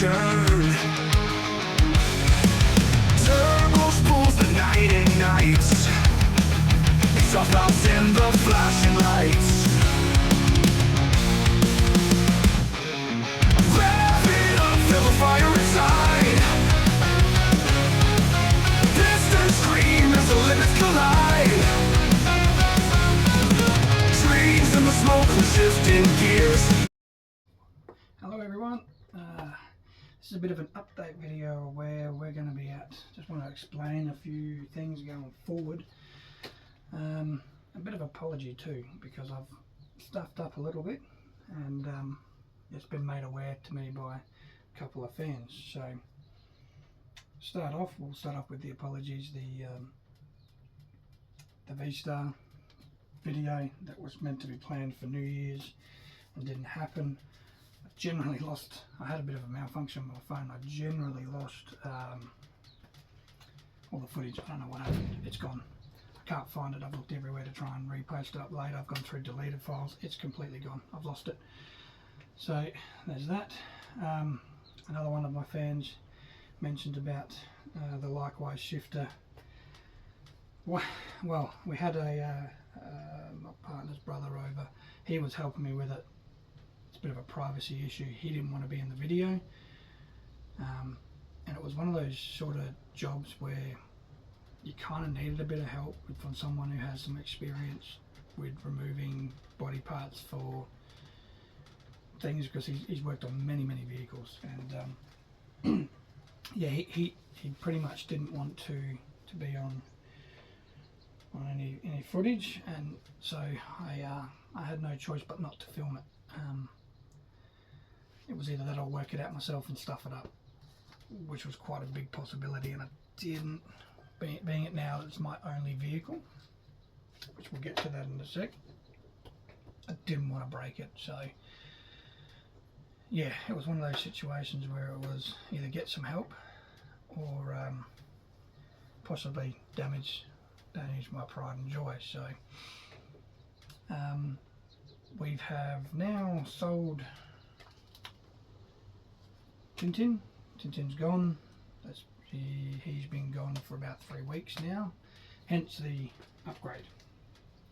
return. Turbos pulls the night and nights, soft thoughts in the flashing lights. Rev it up, feel the fire inside. Pistons scream as the limits collide. Dreams in the smoke and shifting gears. Hello everyone, this is a bit of an update video where we're going to be at. Just want to explain a few things going forward. A bit of apology too, because I've stuffed up a little bit and it's been made aware to me by a couple of fans. So we'll start off with the apologies. The V-Star video that was meant to be planned for New Year's and didn't happen. I had a bit of a malfunction with my phone. I generally lost all the footage. I don't know what happened. It's gone. I can't find it. I've looked everywhere to try and repost it up later. I've gone through deleted files. It's completely gone. I've lost it. So there's that. Another one of my fans mentioned about the Likewise shifter. Well, we had my partner's brother over. He was helping me with it. It's a bit of a privacy issue. He didn't want to be in the video, and it was one of those sort of jobs where you kind of needed a bit of help from someone who has some experience with removing body parts for things, because he's worked on many vehicles, and yeah, he pretty much didn't want to be on any footage, and so I had no choice but not to film it. It was either that or work it out myself and stuff it up, which was quite a big possibility, and I didn't. Being it now, it's my only vehicle, which we'll get to that in a sec. I didn't want to break it, so yeah, it was one of those situations where it was either get some help or possibly damage my pride and joy. So we have now sold Tintin. Tintin's gone. He's been gone for about 3 weeks now, hence the upgrade.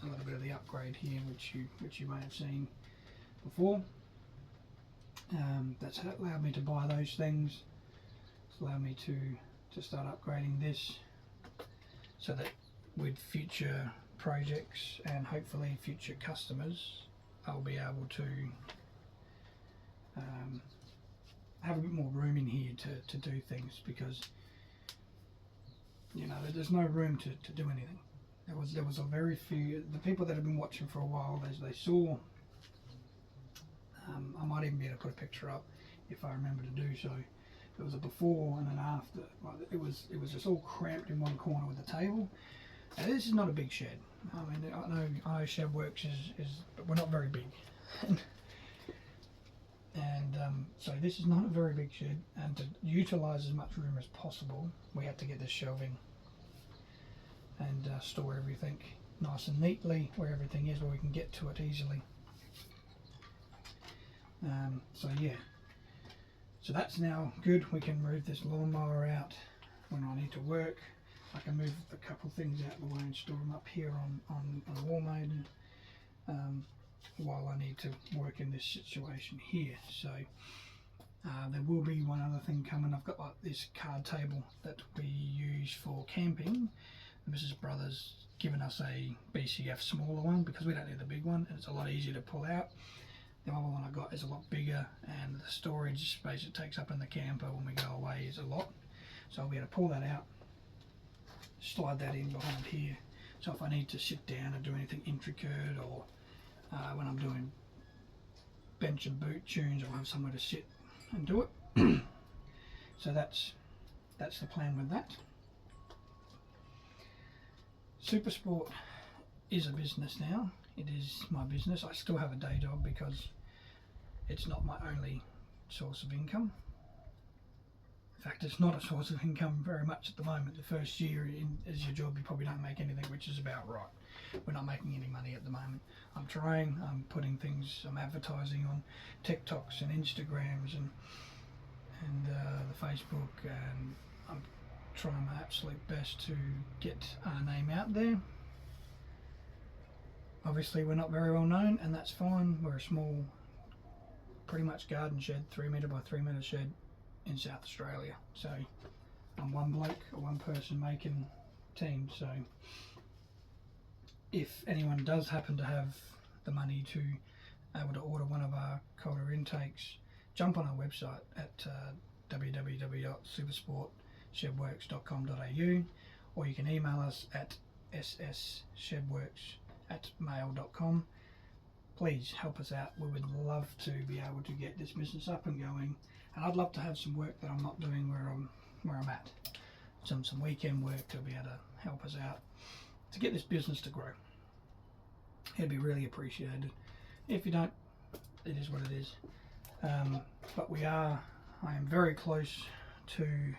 A little bit of the upgrade here, which you may have seen before. That's allowed me to buy those things. It's allowed me to start upgrading this, so that with future projects and hopefully future customers, I'll be able to have a bit more room in here to do things, because you know there's no room to do anything. There was a very few, the people that have been watching for a while, they saw, I might even be able to put a picture up if I remember to do so. There was a before and an after. It was just all cramped in one corner with a table. Now, this is not a big shed. I mean, I know Shed Works is but we're not very big. And so this is not a very big shed, and to utilise as much room as possible, we had to get this shelving and store everything nice and neatly where everything is, where we can get to it easily. So yeah, so that's now good. We can move this lawnmower out when I need to work. I can move a couple things out of the way and store them up here on Warmaiden, while I need to work in this situation here. So there will be one other thing coming. I've got like this card table that we use for camping. Mrs. Brothers given us a BCF smaller one because we don't need the big one, and it's a lot easier to pull out. The other one I got is a lot bigger, and the storage space it takes up in the camper when we go away is a lot. So I'll be able to pull that out, slide that in behind here. So if I need to sit down and do anything intricate, or when I'm doing bench and boot tunes, I'll have somewhere to sit and do it. So that's the plan with that. Supersport is a business now. It is my business. I still have a day job because it's not my only source of income. In fact, it's not a source of income very much at the moment. The first year as your job, you probably don't make anything, which is about right. We're not making any money at the moment. I'm trying, I'm putting things, I'm advertising on TikToks and Instagrams and the Facebook, and I'm trying my absolute best to get our name out there. Obviously we're not very well known, and that's fine. We're a small, pretty much garden shed, 3 metre by 3 metre shed in South Australia. So I'm one bloke, a one person making team. So if anyone does happen to have the money to able to order one of our colder intakes, jump on our website at www.supersportshedworks.com.au, or you can email us at sshedworks@mail.com. Please help us out. We would love to be able to get this business up and going, and I'd love to have some work that I'm not doing where I'm at. Some weekend work to be able to help us out to get this business to grow. It'd be really appreciated. If you don't, it is what it is. But I am very close to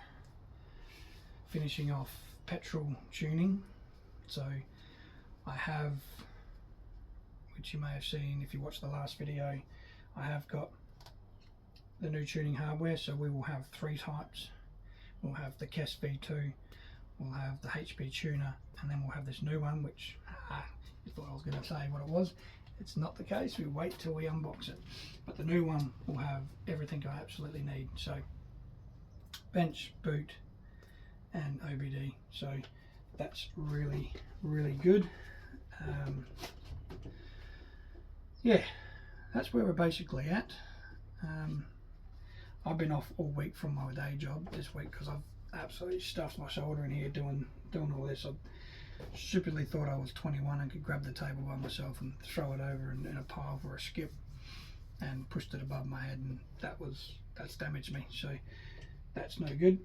finishing off petrol tuning. So I have, which you may have seen if you watched the last video, I have got the new tuning hardware. So we will have 3 types. We'll have the KES V2, we'll have the HP tuner, and then we'll have this new one, which you thought I was going to say what it was. It's not the case. We wait till we unbox it. But the new one will have everything I absolutely need. So bench, boot, and OBD. So that's really, really good. Yeah, that's where we're basically at. I've been off all week from my day job this week because I've absolutely stuffed my shoulder in here doing all this. I stupidly thought I was 21 and could grab the table by myself and throw it over in a pile for a skip, and pushed it above my head, and that's damaged me. So that's no good.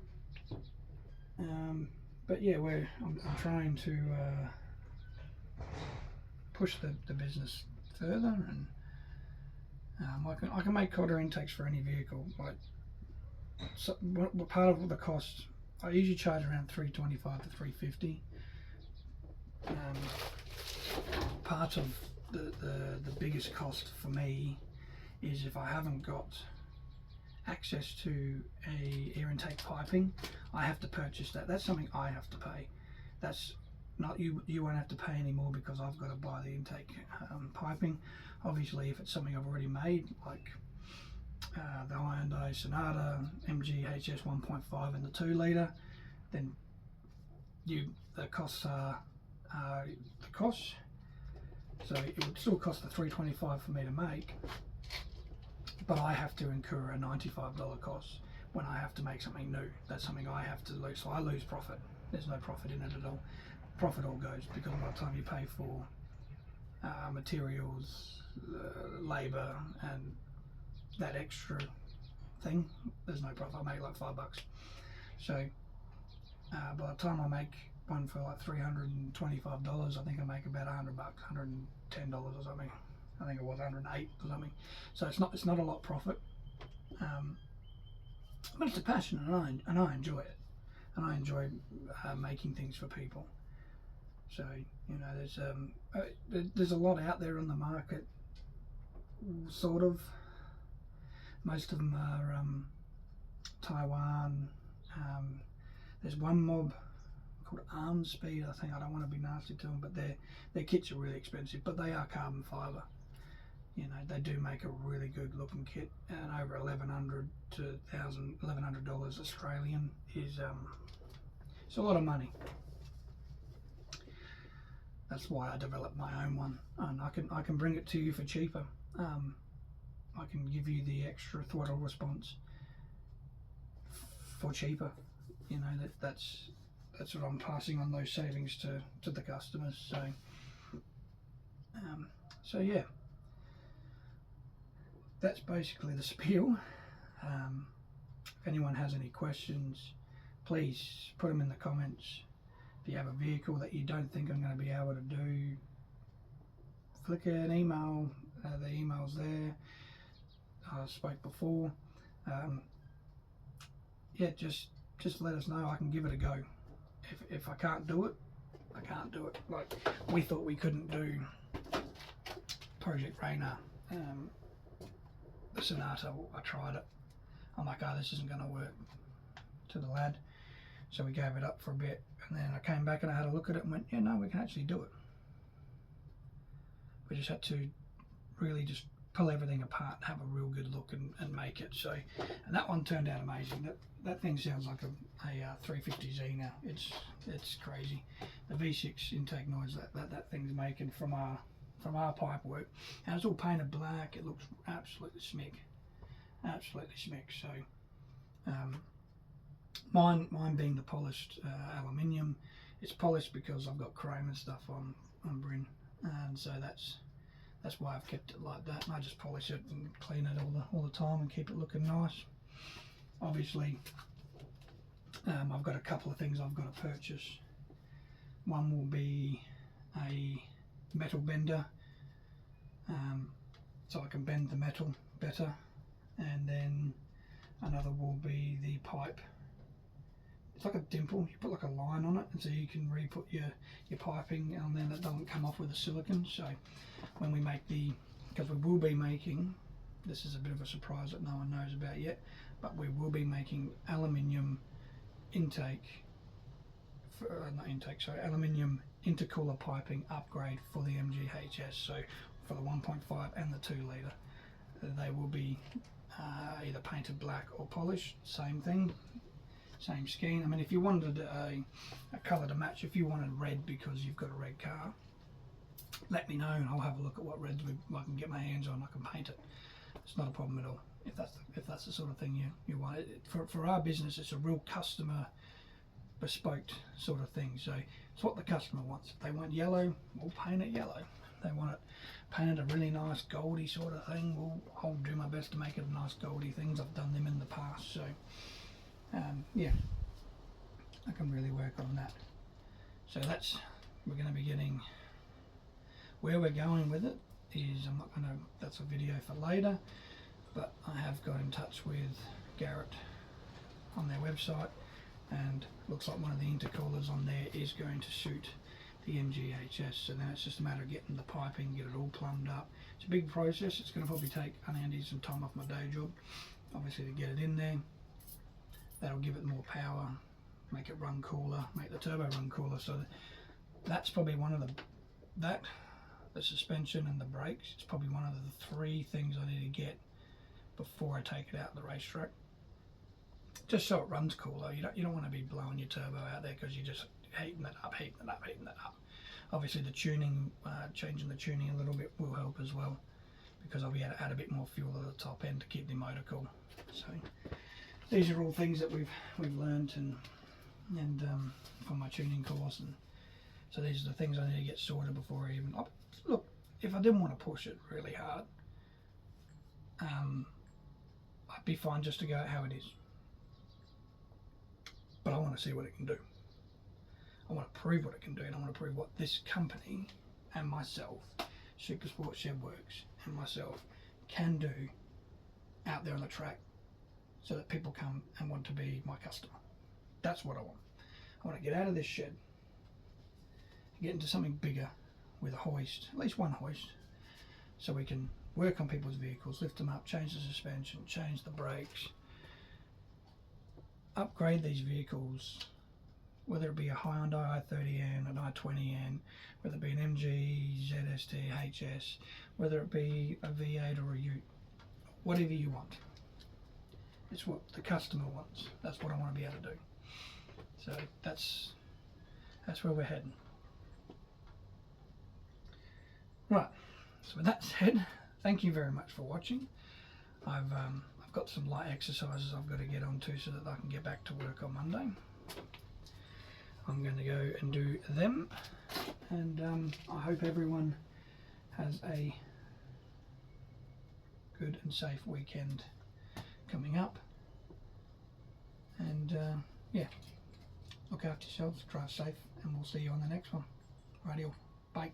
But yeah, I'm trying to push the business further, and I can make colder intakes for any vehicle. Like, so, part of the cost, I usually charge around $325 to $350. Part of the biggest cost for me is if I haven't got access to a air intake piping, I have to purchase that. That's something I have to pay. That's not you won't have to pay anymore because I've got to buy the intake piping. Obviously if it's something I've already made, like the Hyundai Sonata MG HS 1.5 and the 2 litre, then the costs are the costs. So it would still cost the $325 for me to make, but I have to incur a $95 cost when I have to make something new. That's something I have to lose, so I lose profit. There's no profit in it at all. Profit all goes, because by the time you pay for materials, labour, and that extra thing, there's no profit. I make like $5. So by the time I make one for like $325, I think I make about $100, $110 or something. I think it was 108 or something. So it's not a lot profit, but it's a passion, and I enjoy it, and I enjoy making things for people. So you know, there's a lot out there on the market, sort of. Most of them are Taiwan. There's one mob called Armspeed, I think. I don't want to be nasty to them, but their kits are really expensive, but they are carbon fibre. You know, they do make a really good looking kit, and over $1,100 to $1,100 Australian is it's a lot of money. That's why I developed my own one, and I can bring it to you for cheaper. I can give you the extra throttle response for cheaper. You know, that's what I'm passing on, those savings to the customers. So yeah, that's basically the spiel. If anyone has any questions, please put them in the comments. If you have a vehicle that you don't think I'm going to be able to do, flick an email. The email's there. I spoke before. Yeah, just let us know. I can give it a go. If I can't do it, I can't do it. Like, we thought we couldn't do Project Rainer, the Sonata. I tried it. I'm like, oh, this isn't going to work, to the lad. So we gave it up for a bit, and then I came back and I had a look at it and went, yeah, no, we can actually do it. We just had to really just pull everything apart and have a real good look and make it. So, and that one turned out amazing. That thing sounds like a 350Z now. It's crazy. The V6 intake noise that thing's making from our pipe work, and it's all painted black. It looks absolutely smick, So, mine being the polished aluminium. It's polished because I've got chrome and stuff on Bryn, and so that's why I've kept it like that. And I just polish it and clean it all the time and keep it looking nice. Obviously, I've got a couple of things I've got to purchase. One will be a metal bender, so I can bend the metal better, and then another will be the pipe. It's like a dimple, you put like a line on it, and so you can re-put your piping, and then it doesn't come off with the silicone. So when we make because we will be making, this is a bit of a surprise that no one knows about yet, but we will be making aluminium aluminium intercooler piping upgrade for the MGHS. So for the 1.5 and the 2 litre, they will be either painted black or polished, same thing. Same scheme. I mean, if you wanted a colour to match, if you wanted red because you've got a red car, let me know and I'll have a look at what reds I can get my hands on. I can paint it. It's not a problem at all. If that's the sort of thing you want. For our business, it's a real customer bespoke sort of thing. So it's what the customer wants. If they want yellow, we'll paint it yellow. If they want it painted a really nice goldy sort of thing, I'll do my best to make it a nice goldy things. I've done them in the past. So. Yeah, I can really work on that. So we're going to be getting, where we're going with it is, that's a video for later, but I have got in touch with Garrett on their website, and looks like one of the intercoolers on there is going to suit the MGHS. So then it's just a matter of getting the piping, get it all plumbed up. It's a big process. It's going to probably take Andy some time off my day job, obviously, to get it in there. That'll give it more power, make it run cooler, make the turbo run cooler. So that's probably one of the suspension and the brakes. It's probably one of the 3 things I need to get before I take it out of the racetrack. Just so it runs cooler. You don't want to be blowing your turbo out there because you're just heating it up. Obviously the tuning, changing the tuning a little bit will help as well, because I'll be able to add a bit more fuel at the top end to keep the motor cool. So these are all things that we've learned and from my tuning course, and so these are the things I need to get sorted before I even look. If I didn't want to push it really hard, I'd be fine just to go how it is. But I want to see what it can do. I want to prove what it can do, and I want to prove what this company and myself, Supersport Shed Works, and myself can do out there on the track, so that people come and want to be my customer. That's what I want. I want to get out of this shed and get into something bigger with a hoist, at least one hoist, so we can work on people's vehicles, lift them up, change the suspension, change the brakes, upgrade these vehicles, whether it be a Hyundai i30N, an i20N, whether it be an MG, ZST, HS, whether it be a V8 or a Ute, whatever you want. It's what the customer wants. That's what I want to be able to do. So that's where we're heading. Right. So with that said, thank you very much for watching. I've got some light exercises I've got to get onto so that I can get back to work on Monday. I'm going to go and do them, and I hope everyone has a good and safe weekend coming up, and yeah, look after yourselves, drive safe, and we'll see you on the next one. Radio, bye.